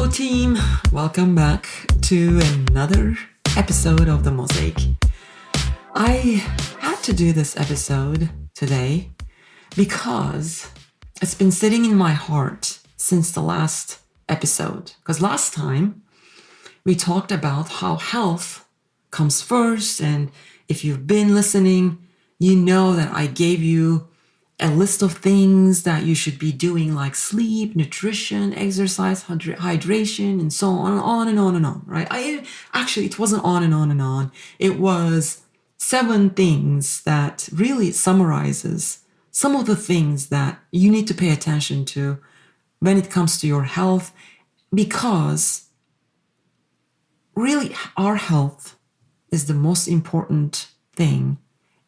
Hello team, welcome back to another episode of the Mosaic. I had to do this episode today because it's been sitting in my heart since the last episode. Because last time we talked about how health comes first, and if you've been listening, you know that I gave you a list of things that you should be doing, like sleep, nutrition, exercise, hydration, and so on and on and on, right? It wasn't on and on and on. It was 7 things that really summarizes some of the things that you need to pay attention to when it comes to your health, because really our health is the most important thing,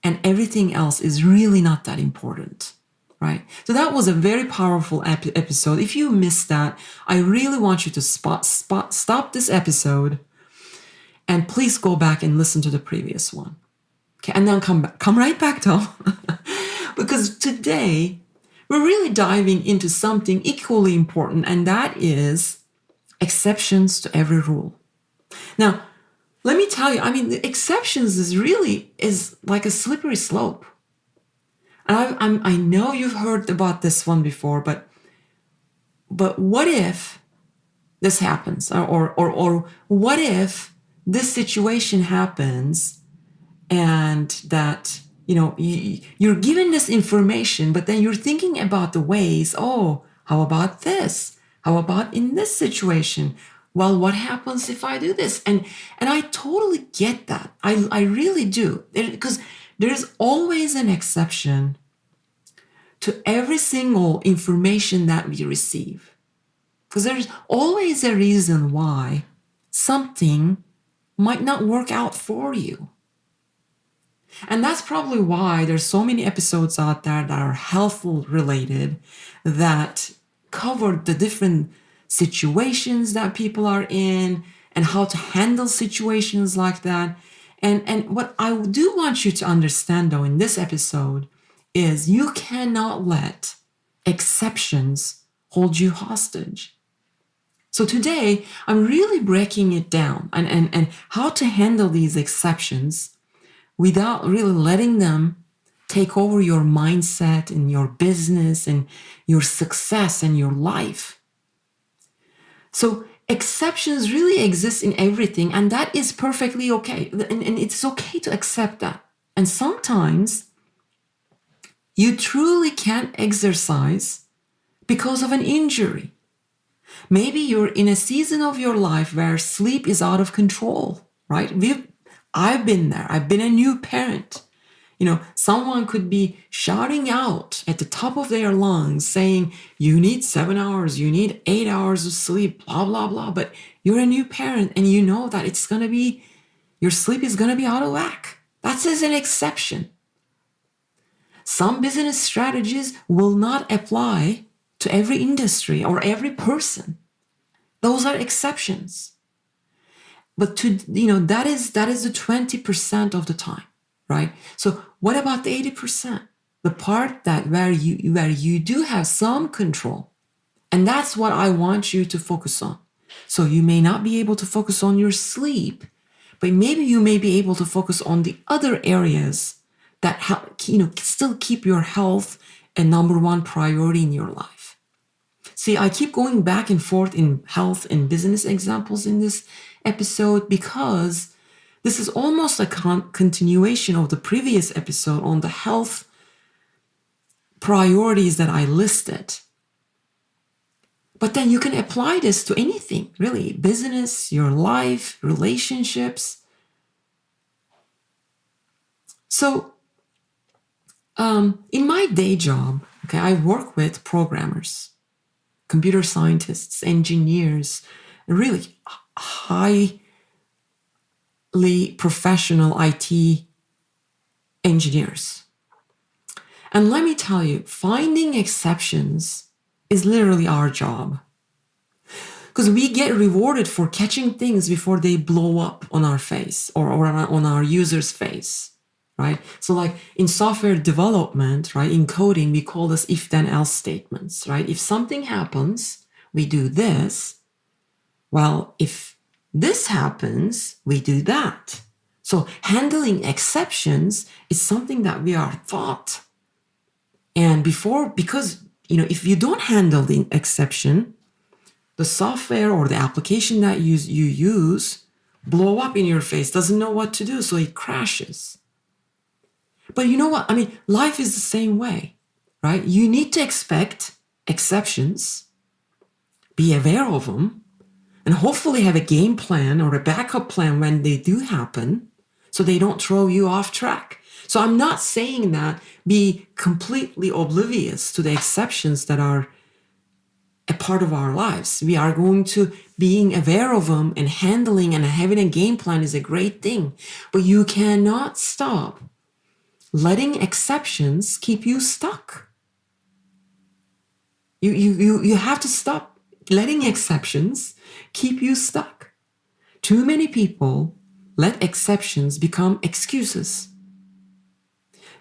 and everything else is really not that important, right? So that was a very powerful episode. If you missed that, I really want you to stop this episode and please go back and listen to the previous one. Okay, and then come right back though, because today we're really diving into something equally important, and that is exceptions to every rule. Now, let me tell you, the exceptions is like a slippery slope. And I know you've heard about this one before, but what if this happens? Or what if this situation happens and that, you're given this information, but then you're thinking about the ways, how about this? How about in this situation? Well, what happens if I do this? And I totally get that. I really do. Because there's always an exception to every single information that we receive. Because there's always a reason why something might not work out for you. And that's probably why there's so many episodes out there that are health related that cover the different situations that people are in and how to handle situations like that. And what I do want you to understand though in this episode is you cannot let exceptions hold you hostage. So today I'm really breaking it down and how to handle these exceptions without really letting them take over your mindset and your business and your success and your life. So exceptions really exist in everything, and that is perfectly okay. And it's okay to accept that. And sometimes you truly can't exercise because of an injury. Maybe you're in a season of your life where sleep is out of control, right? I've been there. I've been a new parent. Someone could be shouting out at the top of their lungs saying, you need 7 hours, you need 8 hours of sleep, blah, blah, blah. But you're a new parent and you know that your sleep is going to be out of whack. That's as an exception. Some business strategies will not apply to every industry or every person. Those are exceptions. But that is the 20% of the time. Right? So what about the 80%? The part where you do have some control. And that's what I want you to focus on. So you may not be able to focus on your sleep, but maybe you may be able to focus on the other areas that still keep your health a number one priority in your life. See, I keep going back and forth in health and business examples in this episode because this is almost a continuation of the previous episode on the health priorities that I listed. But then you can apply this to anything, really. Business, your life, relationships. So, in my day job, I work with programmers, computer scientists, engineers, really highly professional IT engineers. And let me tell you, finding exceptions is literally our job. Because we get rewarded for catching things before they blow up on our face or on our user's face, right? So like in software development, right, in coding, we call this if-then-else statements, right? If something happens, we do this, Well, if this happens, we do that. So handling exceptions is something that we are taught. And because if you don't handle the exception, the software or the application that you use blow up in your face, doesn't know what to do, so it crashes. But you know what? I mean, life is the same way, right? You need to expect exceptions, be aware of them, and hopefully have a game plan or a backup plan when they do happen so they don't throw you off track. So I'm not saying that be completely oblivious to the exceptions that are a part of our lives. We are going to being aware of them and handling and having a game plan is a great thing. But you cannot stop letting exceptions keep you stuck. You have to stop letting exceptions keep you stuck. Too many people let exceptions become excuses.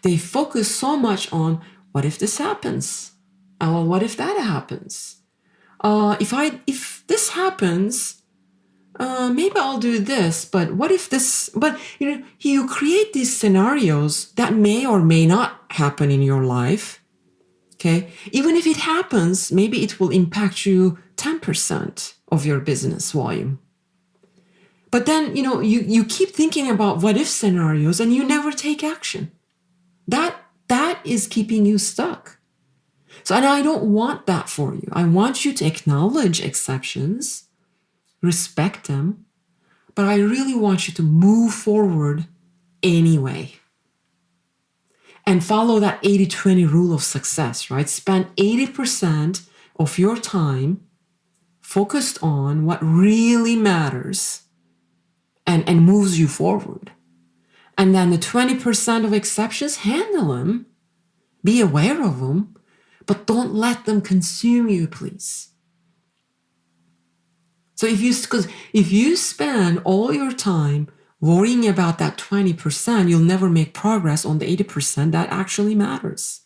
They focus so much on, what if this happens? What if that happens? If this happens, maybe I'll do this, but what if this, but you create these scenarios that may or may not happen in your life. Okay. Even if it happens, maybe it will impact you 10% of your business volume. But then, you keep thinking about what if scenarios and you never take action. That is keeping you stuck. So, and I don't want that for you. I want you to acknowledge exceptions, respect them, but I really want you to move forward anyway. And follow that 80-20 rule of success, right? Spend 80% of your time focused on what really matters and moves you forward. And then the 20% of exceptions, handle them, be aware of them, but don't let them consume you, please. So if you spend all your time worrying about that 20%, you'll never make progress on the 80% that actually matters.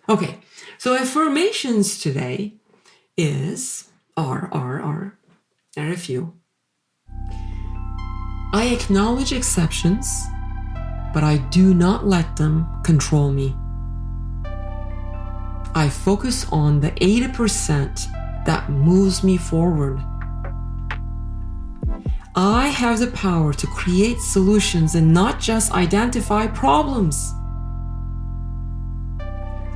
Okay, so affirmations today are a few. I acknowledge exceptions, but I do not let them control me. I focus on the 80% that moves me forward. I have the power to create solutions and not just identify problems.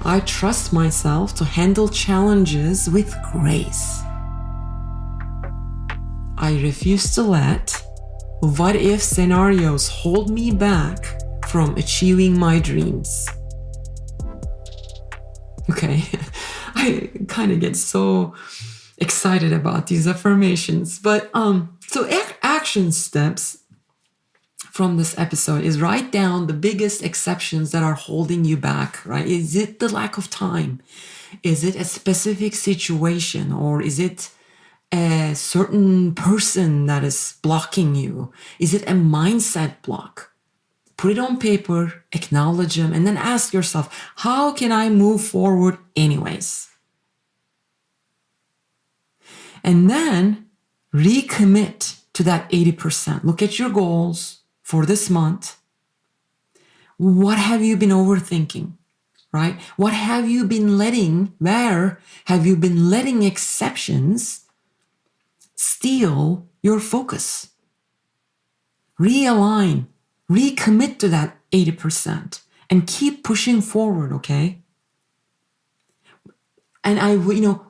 I trust myself to handle challenges with grace. I refuse to let what-if scenarios hold me back from achieving my dreams. Okay, I kind of get so excited about these affirmations, but so action steps from this episode is write down the biggest exceptions that are holding you back, right? Is it the lack of time? Is it a specific situation? Or is it a certain person that is blocking you? Is it a mindset block? Put it on paper, acknowledge them, and then ask yourself, how can I move forward anyways? And then recommit to that 80%. Look at your goals for this month. What have you been overthinking, right? What have you been where have you been letting exceptions steal your focus? Realign, recommit to that 80% and keep pushing forward, okay? And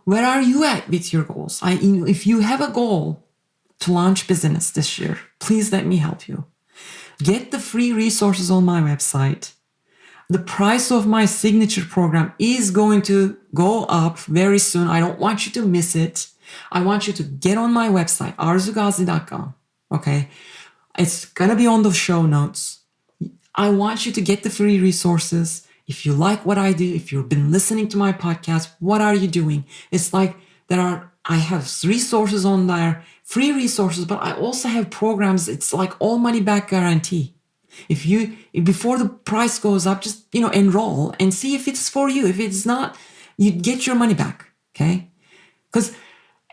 where are you at with your goals? If you have a goal to launch business this year, please let me help you. Get the free resources on my website. The price of my signature program is going to go up very soon. I don't want you to miss it. I want you to get on my website, arzugazi.com. Okay? It's going to be on the show notes. I want you to get the free resources. If you like what I do, if you've been listening to my podcast, what are you doing? It's like I have resources on there, free resources, but I also have programs. It's like all money back guarantee. Before the price goes up, just, enroll and see if it's for you. If it's not, you get your money back. Okay. Because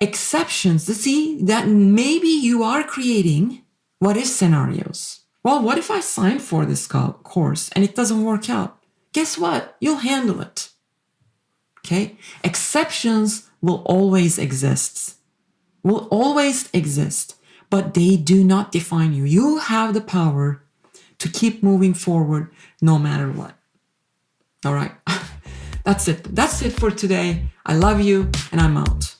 exceptions. See that maybe you are creating what if scenarios. Well, what if I sign for this course and it doesn't work out? Guess what? You'll handle it. Okay? Exceptions will always exist. But they do not define you. You have the power to keep moving forward no matter what. All right. That's it. That's it for today. I love you and I'm out.